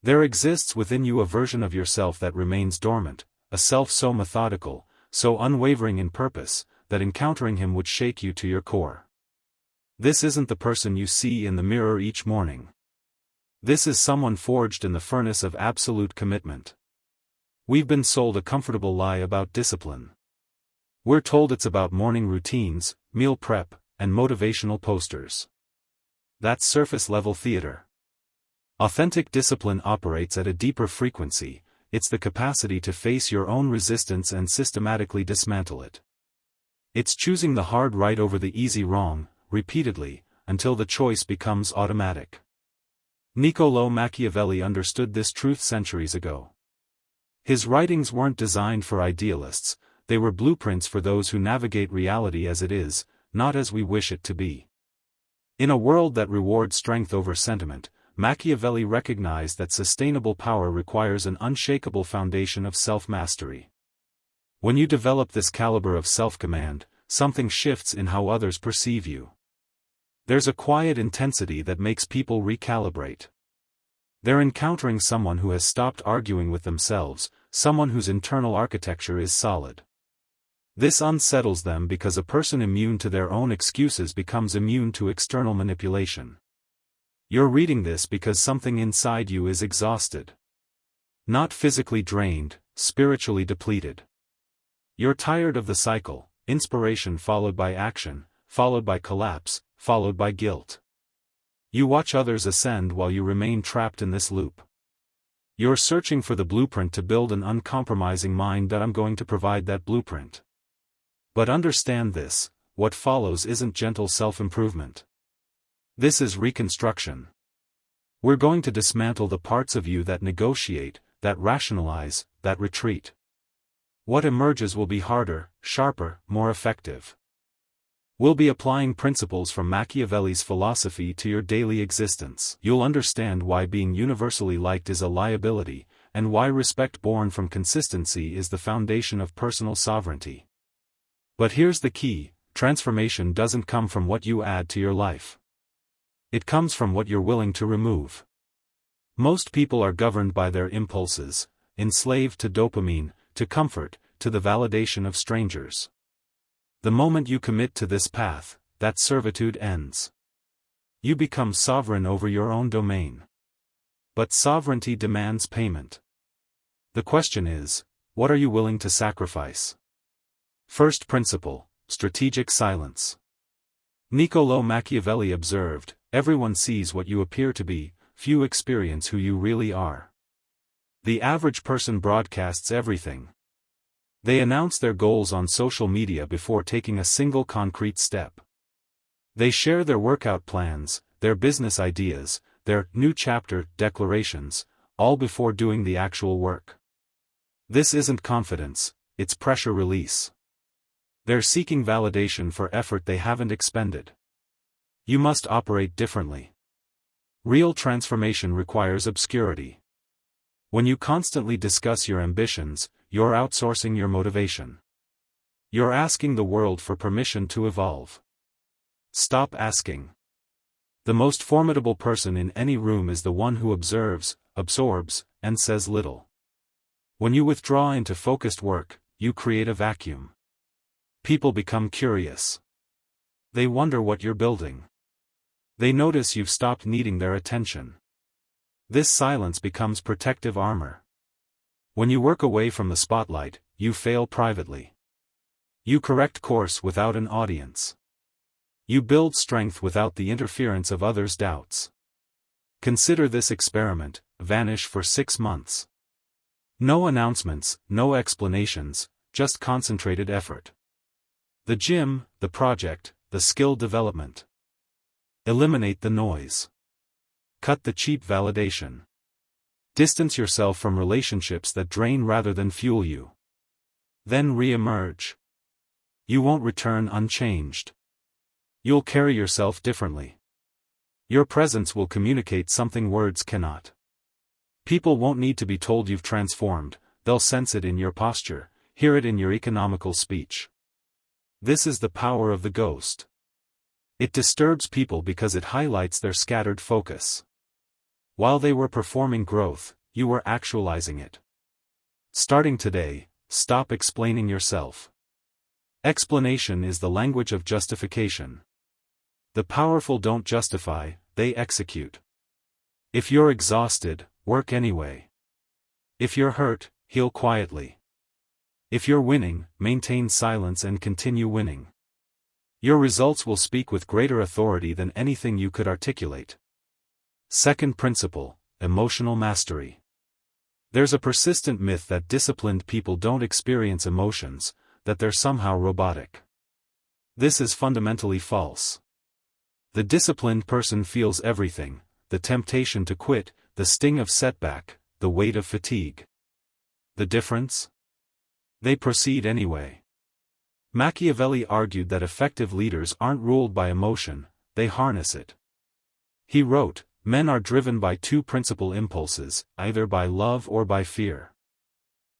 There exists within you a version of yourself that remains dormant, a self so methodical, so unwavering in purpose, that encountering him would shake you to your core. This isn't the person you see in the mirror each morning. This is someone forged in the furnace of absolute commitment. We've been sold a comfortable lie about discipline. We're told it's about morning routines, meal prep, and motivational posters. That's surface-level theater. Authentic discipline operates at a deeper frequency. It's the capacity to face your own resistance and systematically dismantle it. It's choosing the hard right over the easy wrong, repeatedly, until the choice becomes automatic. Niccolò Machiavelli understood this truth centuries ago. His writings weren't designed for idealists, they were blueprints for those who navigate reality as it is, not as we wish it to be. In a world that rewards strength over sentiment, Machiavelli recognized that sustainable power requires an unshakable foundation of self-mastery. When you develop this caliber of self-command, something shifts in how others perceive you. There's a quiet intensity that makes people recalibrate. They're encountering someone who has stopped arguing with themselves, someone whose internal architecture is solid. This unsettles them because a person immune to their own excuses becomes immune to external manipulation. You're reading this because something inside you is exhausted. Not physically drained, spiritually depleted. You're tired of the cycle, inspiration followed by action, followed by collapse, followed by guilt. You watch others ascend while you remain trapped in this loop. You're searching for the blueprint to build an uncompromising mind that I'm going to provide that blueprint. But understand this, what follows isn't gentle self-improvement. This is reconstruction. We're going to dismantle the parts of you that negotiate, that rationalize, that retreat. What emerges will be harder, sharper, more effective. We'll be applying principles from Machiavelli's philosophy to your daily existence. You'll understand why being universally liked is a liability, and why respect born from consistency is the foundation of personal sovereignty. But here's the key: transformation doesn't come from what you add to your life. It comes from what you're willing to remove. Most people are governed by their impulses, enslaved to dopamine, to comfort, to the validation of strangers. The moment you commit to this path, that servitude ends. You become sovereign over your own domain. But sovereignty demands payment. The question is, what are you willing to sacrifice? First principle: strategic silence. Niccolò Machiavelli observed, everyone sees what you appear to be, few experience who you really are. The average person broadcasts everything. They announce their goals on social media before taking a single concrete step. They share their workout plans, their business ideas, their new chapter declarations, all before doing the actual work. This isn't confidence, it's pressure release. They're seeking validation for effort they haven't expended. You must operate differently. Real transformation requires obscurity. When you constantly discuss your ambitions, you're outsourcing your motivation. You're asking the world for permission to evolve. Stop asking. The most formidable person in any room is the one who observes, absorbs, and says little. When you withdraw into focused work, you create a vacuum. People become curious. They wonder what you're building. They notice you've stopped needing their attention. This silence becomes protective armor. When you work away from the spotlight, you fail privately. You correct course without an audience. You build strength without the interference of others' doubts. Consider this experiment: vanish for 6 months. No announcements, no explanations, just concentrated effort. The gym, the project, the skill development. Eliminate the noise. Cut the cheap validation. Distance yourself from relationships that drain rather than fuel you. Then re-emerge. You won't return unchanged. You'll carry yourself differently. Your presence will communicate something words cannot. People won't need to be told you've transformed, they'll sense it in your posture, hear it in your economical speech. This is the power of the ghost. It disturbs people because it highlights their scattered focus. While they were performing growth, you were actualizing it. Starting today, stop explaining yourself. Explanation is the language of justification. The powerful don't justify, they execute. If you're exhausted, work anyway. If you're hurt, heal quietly. If you're winning, maintain silence and continue winning. Your results will speak with greater authority than anything you could articulate. Second principle, emotional mastery. There's a persistent myth that disciplined people don't experience emotions, that they're somehow robotic. This is fundamentally false. The disciplined person feels everything: the temptation to quit, the sting of setback, the weight of fatigue. The difference? They proceed anyway. Machiavelli argued that effective leaders aren't ruled by emotion, they harness it. He wrote, "Men are driven by two principal impulses, either by love or by fear."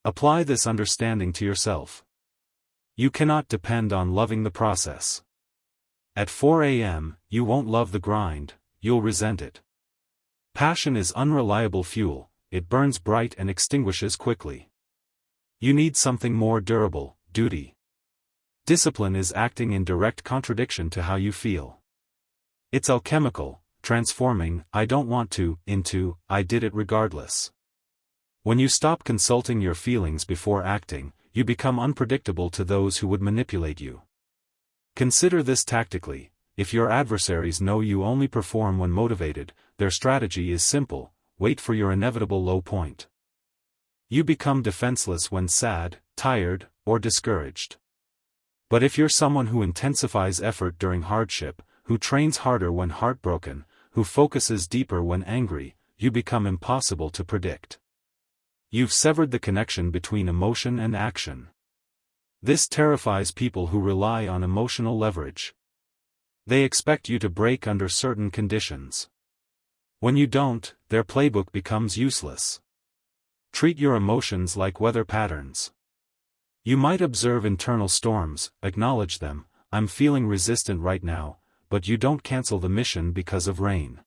Apply this understanding to yourself. You cannot depend on loving the process. At 4 a.m., you won't love the grind, you'll resent it. Passion is unreliable fuel, it burns bright and extinguishes quickly. You need something more durable, duty. Discipline is acting in direct contradiction to how you feel. It's alchemical, transforming "I don't want to" into "I did it regardless." When you stop consulting your feelings before acting, you become unpredictable to those who would manipulate you. Consider this tactically: if your adversaries know you only perform when motivated, their strategy is simple: wait for your inevitable low point. You become defenseless when sad, tired, or discouraged. But if you're someone who intensifies effort during hardship, who trains harder when heartbroken, who focuses deeper when angry, you become impossible to predict. You've severed the connection between emotion and action. This terrifies people who rely on emotional leverage. They expect you to break under certain conditions. When you don't, their playbook becomes useless. Treat your emotions like weather patterns. You might observe internal storms, acknowledge them: "I'm feeling resistant right now," but you don't cancel the mission because of rain.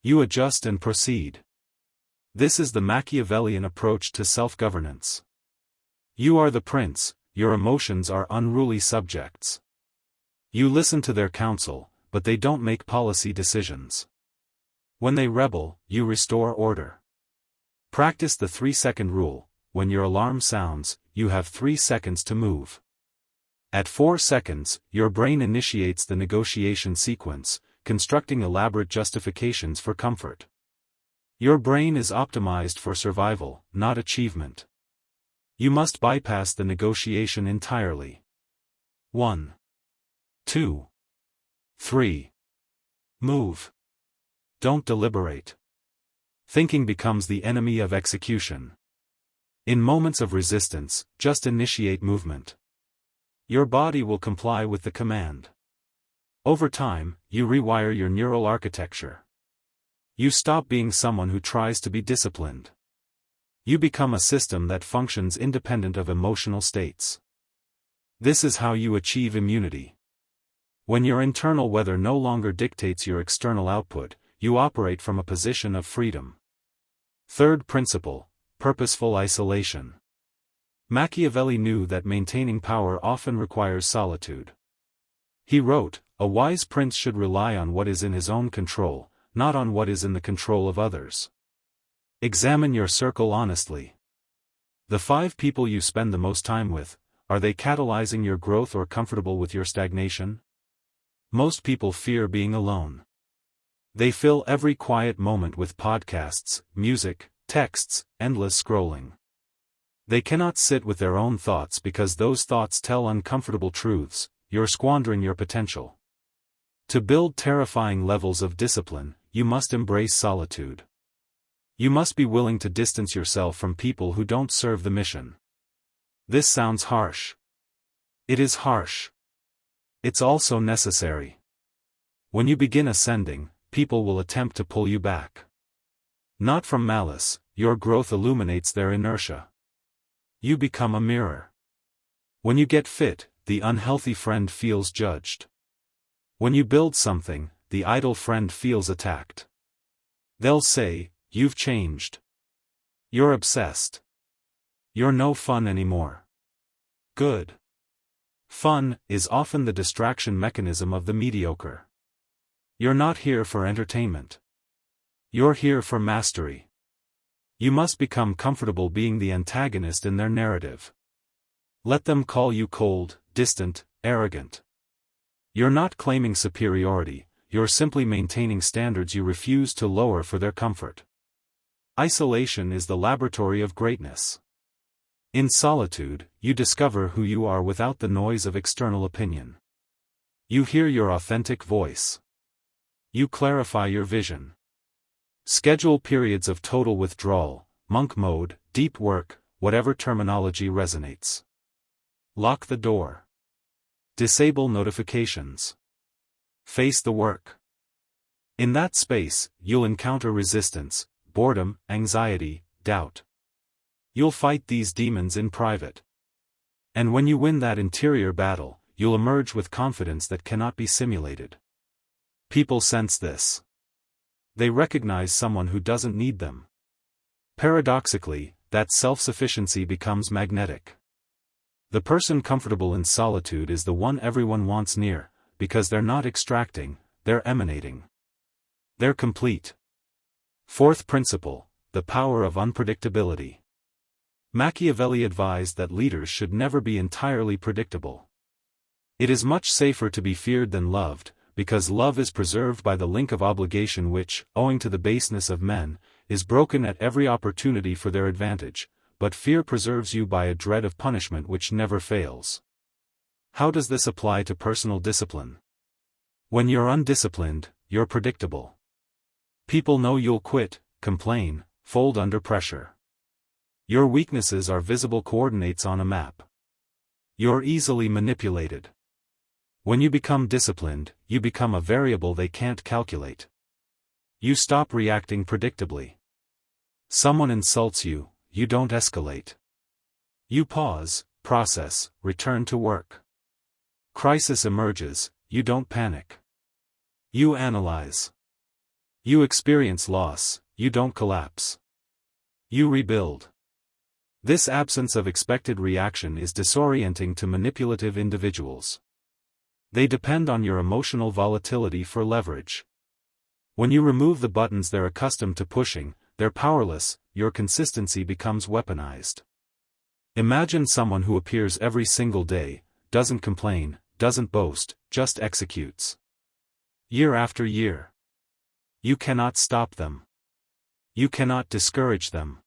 You adjust and proceed. This is the Machiavellian approach to self-governance. You are the prince, your emotions are unruly subjects. You listen to their counsel, but they don't make policy decisions. When they rebel, you restore order. Practice the 3-second rule: when your alarm sounds, you have 3 seconds to move. At 4 seconds, your brain initiates the negotiation sequence, constructing elaborate justifications for comfort. Your brain is optimized for survival, not achievement. You must bypass the negotiation entirely. 1, 2, 3. Move. Don't deliberate. Thinking becomes the enemy of execution. In moments of resistance, just initiate movement. Your body will comply with the command. Over time, you rewire your neural architecture. You stop being someone who tries to be disciplined. You become a system that functions independent of emotional states. This is how you achieve immunity. When your internal weather no longer dictates your external output, you operate from a position of freedom. Third principle: purposeful isolation. Machiavelli knew that maintaining power often requires solitude. He wrote, "A wise prince should rely on what is in his own control, not on what is in the control of others." Examine your circle honestly. The 5 people you spend the most time with, are they catalyzing your growth or comfortable with your stagnation? Most people fear being alone. They fill every quiet moment with podcasts, music, texts, endless scrolling. They cannot sit with their own thoughts because those thoughts tell uncomfortable truths: you're squandering your potential. To build terrifying levels of discipline, you must embrace solitude. You must be willing to distance yourself from people who don't serve the mission. This sounds harsh. It is harsh. It's also necessary. When you begin ascending, people will attempt to pull you back. Not from malice, your growth illuminates their inertia. You become a mirror. When you get fit, the unhealthy friend feels judged. When you build something, the idle friend feels attacked. They'll say, "You've changed. You're obsessed. You're no fun anymore." Good. Fun is often the distraction mechanism of the mediocre. You're not here for entertainment. You're here for mastery. You must become comfortable being the antagonist in their narrative. Let them call you cold, distant, arrogant. You're not claiming superiority, you're simply maintaining standards you refuse to lower for their comfort. Isolation is the laboratory of greatness. In solitude, you discover who you are without the noise of external opinion. You hear your authentic voice. You clarify your vision. Schedule periods of total withdrawal, monk mode, deep work, whatever terminology resonates. Lock the door. Disable notifications. Face the work. In that space, you'll encounter resistance, boredom, anxiety, doubt. You'll fight these demons in private. And when you win that interior battle, you'll emerge with confidence that cannot be simulated. People sense this. They recognize someone who doesn't need them. Paradoxically, that self-sufficiency becomes magnetic. The person comfortable in solitude is the one everyone wants near, because they're not extracting, they're emanating. They're complete. Fourth principle, the power of unpredictability. Machiavelli advised that leaders should never be entirely predictable. It is much safer to be feared than loved, because love is preserved by the link of obligation which, owing to the baseness of men, is broken at every opportunity for their advantage, but fear preserves you by a dread of punishment which never fails. How does this apply to personal discipline? When you're undisciplined, you're predictable. People know you'll quit, complain, fold under pressure. Your weaknesses are visible coordinates on a map. You're easily manipulated. When you become disciplined, you become a variable they can't calculate. You stop reacting predictably. Someone insults you, you don't escalate. You pause, process, return to work. Crisis emerges, you don't panic. You analyze. You experience loss, you don't collapse. You rebuild. This absence of expected reaction is disorienting to manipulative individuals. They depend on your emotional volatility for leverage. When you remove the buttons they're accustomed to pushing, they're powerless, your consistency becomes weaponized. Imagine someone who appears every single day, doesn't complain, doesn't boast, just executes. Year after year. You cannot stop them. You cannot discourage them.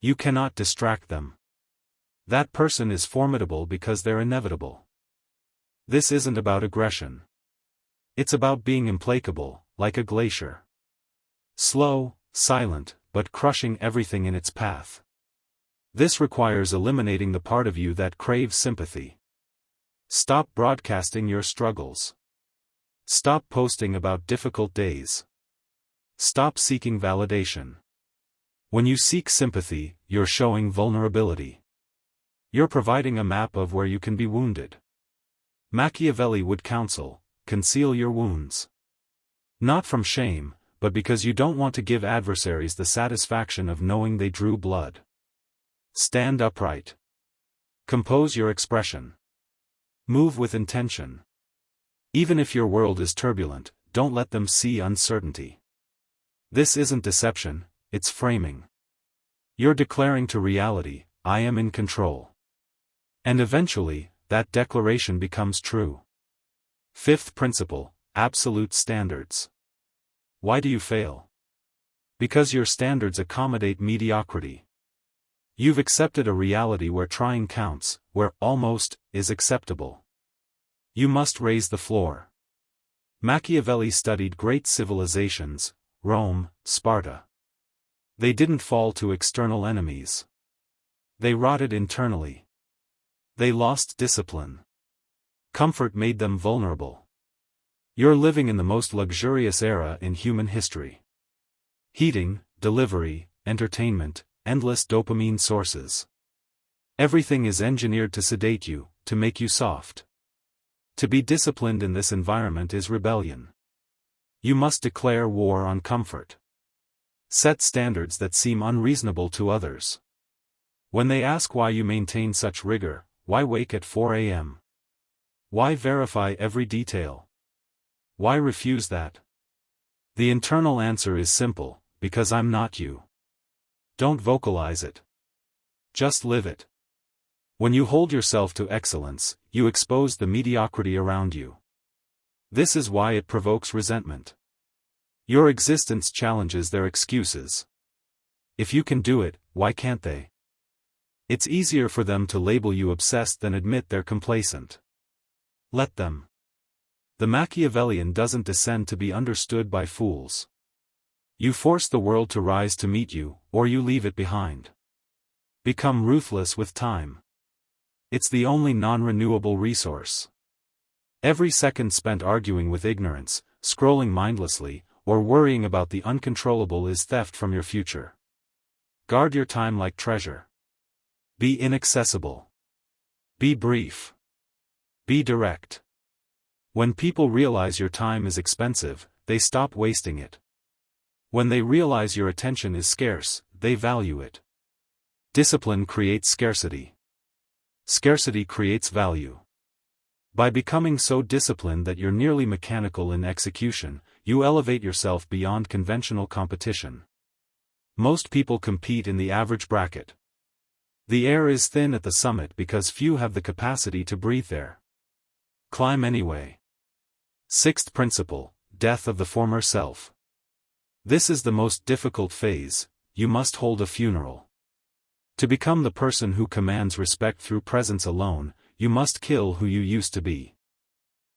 You cannot distract them. That person is formidable because they're inevitable. This isn't about aggression. It's about being implacable, like a glacier. Slow, silent, but crushing everything in its path. This requires eliminating the part of you that craves sympathy. Stop broadcasting your struggles. Stop posting about difficult days. Stop seeking validation. When you seek sympathy, you're showing vulnerability. You're providing a map of where you can be wounded. Machiavelli would counsel, conceal your wounds. Not from shame, but because you don't want to give adversaries the satisfaction of knowing they drew blood. Stand upright. Compose your expression. Move with intention. Even if your world is turbulent, don't let them see uncertainty. This isn't deception, it's framing. You're declaring to reality, I am in control. And eventually, that declaration becomes true. Fifth principle, absolute standards. Why do you fail? Because your standards accommodate mediocrity. You've accepted a reality where trying counts, where almost is acceptable. You must raise the floor. Machiavelli studied great civilizations, Rome, Sparta. They didn't fall to external enemies. They rotted internally. They lost discipline. Comfort made them vulnerable. You're living in the most luxurious era in human history. Heating, delivery, entertainment, endless dopamine sources. Everything is engineered to sedate you, to make you soft. To be disciplined in this environment is rebellion. You must declare war on comfort. Set standards that seem unreasonable to others. When they ask why you maintain such rigor, why wake at 4 a.m.? Why verify every detail? Why refuse that? The internal answer is simple: because I'm not you. Don't vocalize it. Just live it. When you hold yourself to excellence, you expose the mediocrity around you. This is why it provokes resentment. Your existence challenges their excuses. If you can do it, why can't they? It's easier for them to label you obsessed than admit they're complacent. Let them. The Machiavellian doesn't descend to be understood by fools. You force the world to rise to meet you, or you leave it behind. Become ruthless with time. It's the only non-renewable resource. Every second spent arguing with ignorance, scrolling mindlessly, or worrying about the uncontrollable is theft from your future. Guard your time like treasure. Be inaccessible. Be brief. Be direct. When people realize your time is expensive, they stop wasting it. When they realize your attention is scarce, they value it. Discipline creates scarcity. Scarcity creates value. By becoming so disciplined that you're nearly mechanical in execution, you elevate yourself beyond conventional competition. Most people compete in the average bracket. The air is thin at the summit because few have the capacity to breathe there. Climb anyway. Sixth principle: death of the former self. This is the most difficult phase. You must hold a funeral. To become the person who commands respect through presence alone, you must kill who you used to be.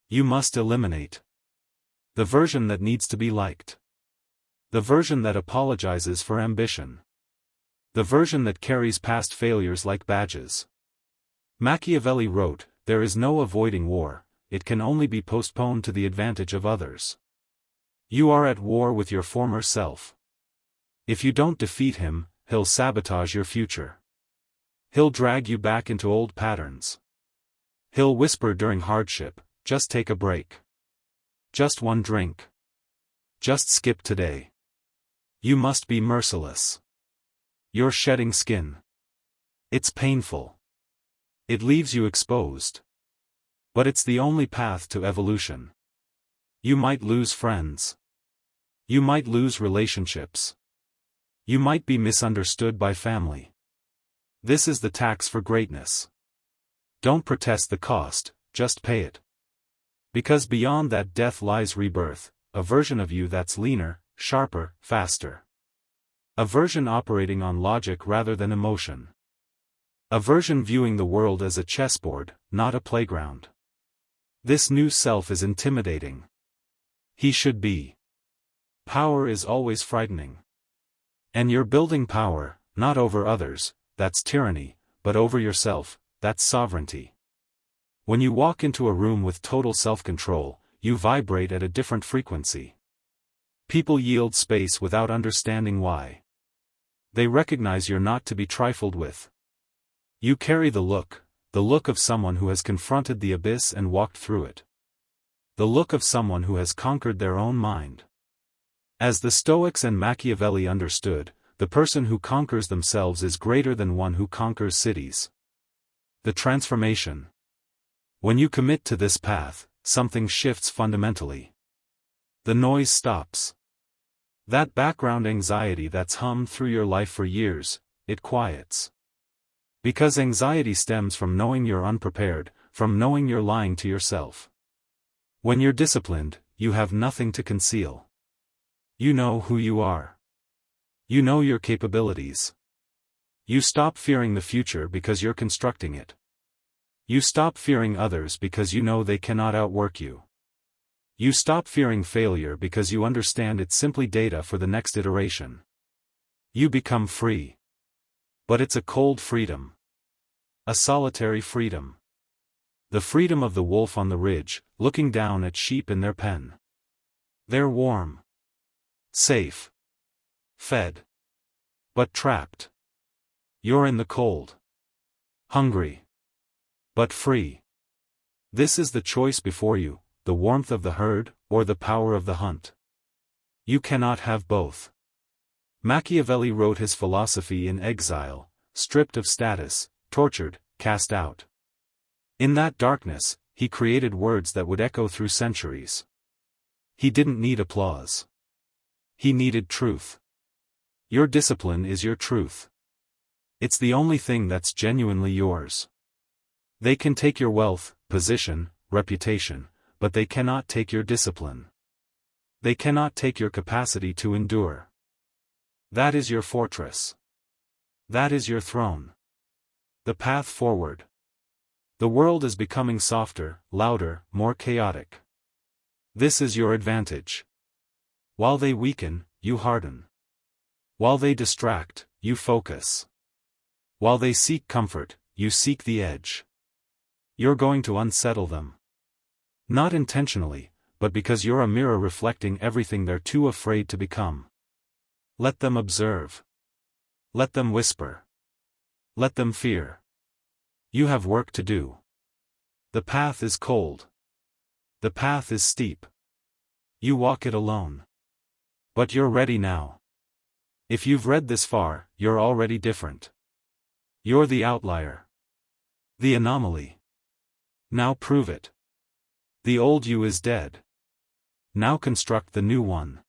You must eliminate the version that needs to be liked. The version that apologizes for ambition. The version that carries past failures like badges. Machiavelli wrote, "There is no avoiding war, it can only be postponed to the advantage of others." You are at war with your former self. If you don't defeat him, he'll sabotage your future. He'll drag you back into old patterns. He'll whisper during hardship, "Just take a break. Just one drink. Just skip today." You must be merciless. You're shedding skin. It's painful. It leaves you exposed. But it's the only path to evolution. You might lose friends. You might lose relationships. You might be misunderstood by family. This is the tax for greatness. Don't protest the cost, just pay it. Because beyond that death lies rebirth, a version of you that's leaner, sharper, faster. A version operating on logic rather than emotion. A version viewing the world as a chessboard, not a playground. This new self is intimidating. He should be. Power is always frightening. And you're building power, not over others, that's tyranny, but over yourself, that's sovereignty. When you walk into a room with total self-control, you vibrate at a different frequency. People yield space without understanding why. They recognize you're not to be trifled with. You carry the look of someone who has confronted the abyss and walked through it. The look of someone who has conquered their own mind. As the Stoics and Machiavelli understood, the person who conquers themselves is greater than one who conquers cities. The transformation. When you commit to this path, something shifts fundamentally. The noise stops. That background anxiety that's hummed through your life for years, it quiets. Because anxiety stems from knowing you're unprepared, from knowing you're lying to yourself. When you're disciplined, you have nothing to conceal. You know who you are. You know your capabilities. You stop fearing the future because you're constructing it. You stop fearing others because you know they cannot outwork you. You stop fearing failure because you understand it's simply data for the next iteration. You become free. But it's a cold freedom. A solitary freedom. The freedom of the wolf on the ridge, looking down at sheep in their pen. They're warm. Safe. Fed. But trapped. You're in the cold. Hungry. But free. This is the choice before you, the warmth of the herd, or the power of the hunt. You cannot have both. Machiavelli wrote his philosophy in exile, stripped of status, tortured, cast out. In that darkness, he created words that would echo through centuries. He didn't need applause. He needed truth. Your discipline is your truth. It's the only thing that's genuinely yours. They can take your wealth, position, reputation, but they cannot take your discipline. They cannot take your capacity to endure. That is your fortress. That is your throne. The path forward. The world is becoming softer, louder, more chaotic. This is your advantage. While they weaken, you harden. While they distract, you focus. While they seek comfort, you seek the edge. You're going to unsettle them. Not intentionally, but because you're a mirror reflecting everything they're too afraid to become. Let them observe. Let them whisper. Let them fear. You have work to do. The path is cold. The path is steep. You walk it alone. But you're ready now. If you've read this far, you're already different. You're the outlier. The anomaly. Now prove it. The old you is dead. Now construct the new one.